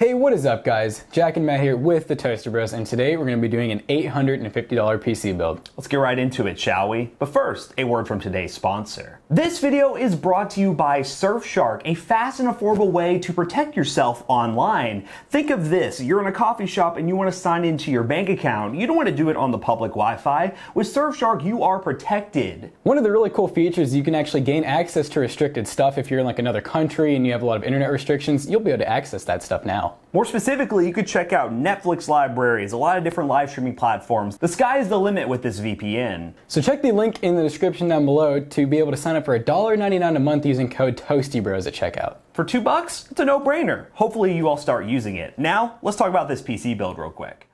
Hey, what is up guys? Jack and Matt here with the Toaster Bros, and today we're going to be doing an $850 PC build. Let's get right into it, shall we? But first, a word from today's sponsor. This video is brought to you by Surfshark, a fast and affordable way to protect yourself online. Think of this, you're in a coffee shop and you want to sign into your bank account. You don't want to do it on the public Wi-Fi. With Surfshark, you are protected. One of the really cool features is you can actually gain access to restricted stuff. If you're in like another country and you have a lot of internet restrictions, you'll be able to access that stuff now. More specifically, you could check out Netflix libraries, a lot of different live streaming platforms. The sky is the limit with this VPN. So check the link in the description down below to be able to sign up for $1.99 a month using code TOASTYBROS at checkout. For $2, it's a no-brainer. Hopefully you all start using it. Now, let's talk about this PC build real quick.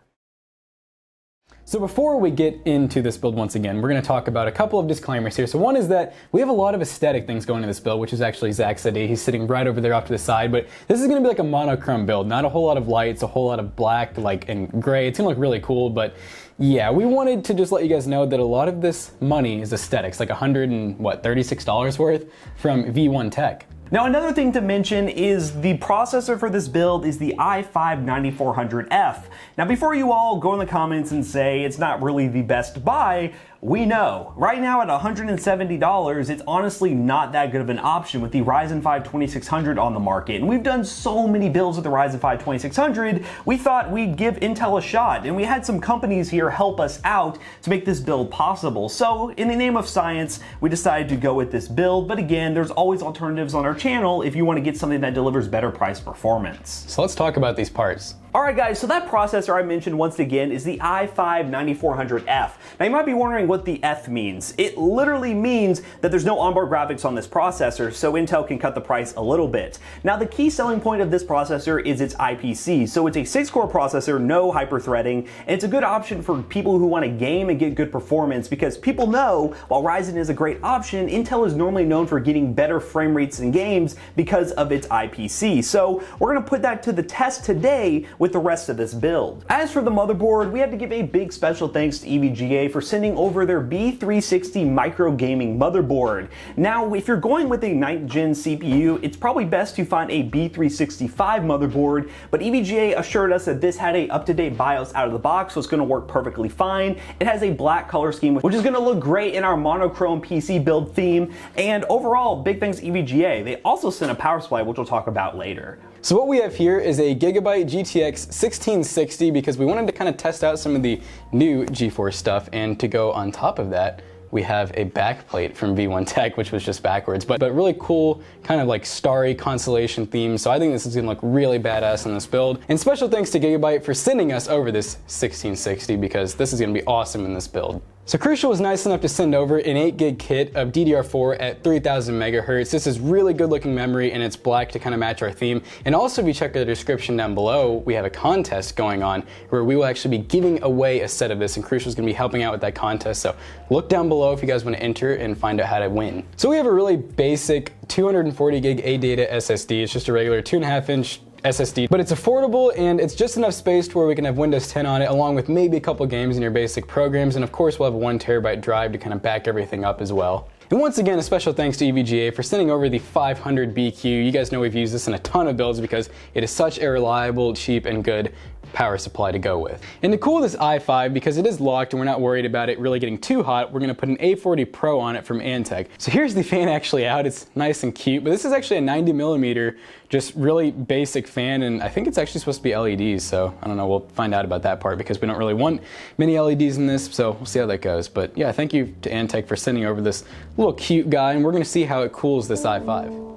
So before we get into this build once again, we're going to talk about a couple of disclaimers here. So one is that we have a lot of aesthetic things going into this build, which is actually Zach's idea. He's sitting right over there off to the side, but this is going to be like a monochrome build. Not a whole lot of lights, a whole lot of black and gray. It's going to look really cool, but yeah, we wanted to just let you guys know that a lot of this money is aesthetics, like $136 worth from V1 Tech. Now another thing to mention is the processor for this build is the i5-9400F. Now before you all go in the comments and say it's not really the best buy, we know. Right now at $170, it's honestly not that good of an option with the Ryzen 5 2600 on the market. And we've done so many builds with the Ryzen 5 2600, we thought we'd give Intel a shot. And we had some companies here help us out to make this build possible. So in the name of science, we decided to go with this build. But again, there's always alternatives on our channel if you want to get something that delivers better price performance. So let's talk about these parts. Alright guys, so that processor I mentioned once again is the i5-9400F. Now you might be wondering what the F means. It literally means that there's no onboard graphics on this processor, so Intel can cut the price a little bit. Now the key selling point of this processor is its IPC. So it's a 6-core processor, no hyper-threading, and it's a good option for people who want to game and get good performance because people know while Ryzen is a great option, Intel is normally known for getting better frame rates in games because of its IPC. So we're going to put that to the test today with the rest of this build. As for the motherboard, we had to give a big special thanks to EVGA for sending over their B360 micro gaming motherboard. Now, if you're going with a 9th gen CPU, it's probably best to find a B365 motherboard, but EVGA assured us that this had a up-to-date BIOS out of the box, so it's going to work perfectly fine. It has a black color scheme, which is going to look great in our monochrome PC build theme, and overall, big thanks to EVGA. They also sent a power supply, which we'll talk about later. So what we have here is a Gigabyte GTX 1660 because we wanted to kind of test out some of the new GeForce stuff, and to go on top of that, we have a backplate from V1 Tech, which was just backwards, but really cool, kind of like starry constellation theme. So I think this is gonna look really badass in this build. And special thanks to Gigabyte for sending us over this 1660 because this is gonna be awesome in this build. So Crucial was nice enough to send over an 8 gig kit of DDR4 at 3000 megahertz. This is really good looking memory and it's black to kind of match our theme. And also if you check the description down below, we have a contest going on where we will actually be giving away a set of this, and Crucial is going to be helping out with that contest. So look down below if you guys want to enter and find out how to win. So we have a really basic 240 gig ADATA SSD. It's just a regular 2.5-inch SSD, but it's affordable and it's just enough space to where we can have Windows 10 on it, along with maybe a couple games in your basic programs, and of course we'll have a 1 terabyte drive to kind of back everything up as well. And once again, a special thanks to EVGA for sending over the 500BQ. You guys know we've used this in a ton of builds because it is such a reliable, cheap, and good power supply to go with. And to cool this i5, because it is locked and we're not worried about it really getting too hot, we're going to put an A40 Pro on it from Antec. So here's the fan actually out. It's nice and cute, but this is actually a 90 millimeter, just really basic fan, and I think it's actually supposed to be LEDs, so I don't know, we'll find out about that part because we don't really want many LEDs in this, so we'll see how that goes. But yeah, thank you to Antec for sending over this little cute guy, and we're going to see how it cools this i5.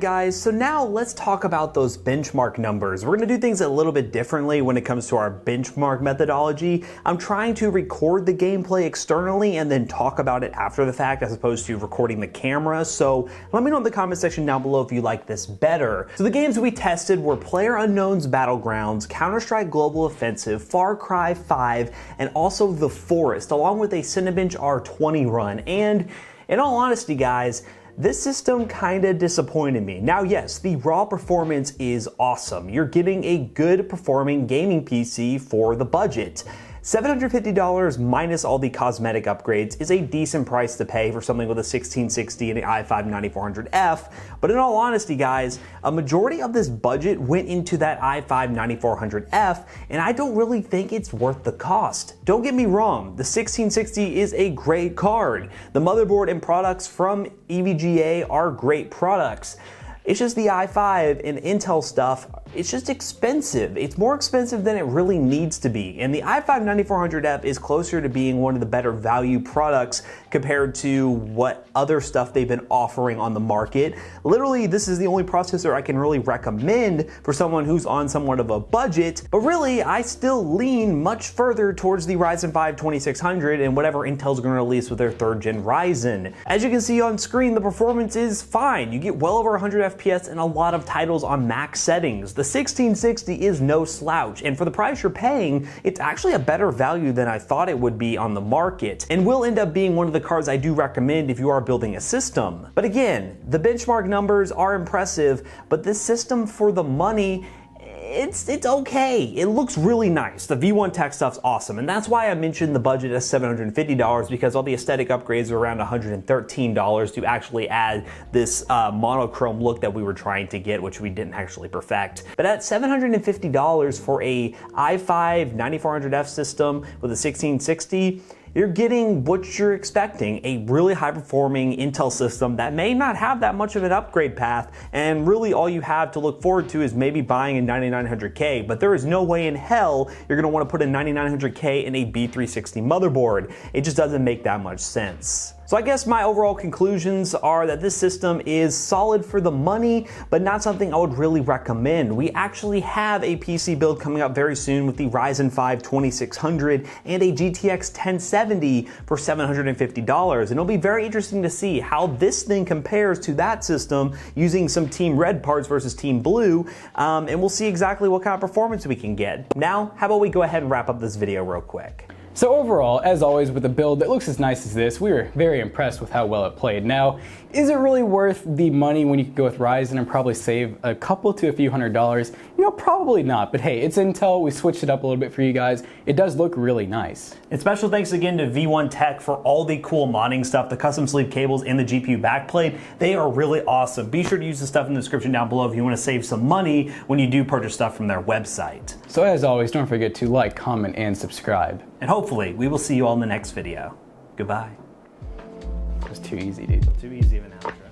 guys, so now let's talk about those benchmark numbers. We're gonna do things a little bit differently when it comes to our benchmark methodology. I'm trying to record the gameplay externally and then talk about it after the fact as opposed to recording the camera. So let me know in the comment section down below if you like this better. So the games we tested were PlayerUnknown's Battlegrounds, Counter-Strike Global Offensive, Far Cry 5, and also The Forest, along with a Cinebench R20 run. And in all honesty, guys, this system kinda disappointed me. Now yes, the raw performance is awesome. You're getting a good performing gaming PC for the budget. $750 minus all the cosmetic upgrades is a decent price to pay for something with a 1660 and an i5-9400F, but in all honesty guys, a majority of this budget went into that i5-9400F, and I don't really think it's worth the cost. Don't get me wrong, the 1660 is a great card. The motherboard and products from EVGA are great products. It's just the i5 and Intel stuff, it's just expensive. It's more expensive than it really needs to be. And the i5-9400F is closer to being one of the better value products compared to what other stuff they've been offering on the market. Literally, this is the only processor I can really recommend for someone who's on somewhat of a budget. But really, I still lean much further towards the Ryzen 5 2600 and whatever Intel's gonna release with their 3rd gen Ryzen. As you can see on screen, the performance is fine. You get well over 100 FPS and a lot of titles on max settings. The 1660 is no slouch, and for the price you're paying, it's actually a better value than I thought it would be on the market, and will end up being one of the cards I do recommend if you are building a system. But again, the benchmark numbers are impressive, but this system for the money, it's okay. It looks really nice. The V1 Tech stuff's awesome, and that's why I mentioned the budget as $750 because all the aesthetic upgrades are around $113 to actually add this monochrome look that we were trying to get, which we didn't actually perfect. But at $750 for a i5-9400F system with a 1660, you're getting what you're expecting, a really high performing Intel system that may not have that much of an upgrade path, and really all you have to look forward to is maybe buying a 9900K, but there is no way in hell you're gonna wanna put a 9900K in a B360 motherboard. It just doesn't make that much sense. So I guess my overall conclusions are that this system is solid for the money, but not something I would really recommend. We actually have a PC build coming up very soon with the Ryzen 5 2600 and a GTX 1070 for $750. And it'll be very interesting to see how this thing compares to that system using some Team Red parts versus Team Blue, and we'll see exactly what kind of performance we can get. Now, how about we go ahead and wrap up this video real quick. So overall, as always with a build that looks as nice as this, we were very impressed with how well it played. Now, is it really worth the money when you could go with Ryzen and probably save a couple to a few $100s? You know, probably not, but hey, it's Intel, we switched it up a little bit for you guys. It does look really nice. And special thanks again to V1 Tech for all the cool modding stuff, the custom sleeve cables and the GPU backplate. They are really awesome. Be sure to use the stuff in the description down below if you want to save some money when you do purchase stuff from their website. So as always, don't forget to like, comment, and subscribe. And hopefully, we will see you all in the next video. Goodbye. It was too easy, dude. Too easy of an outro.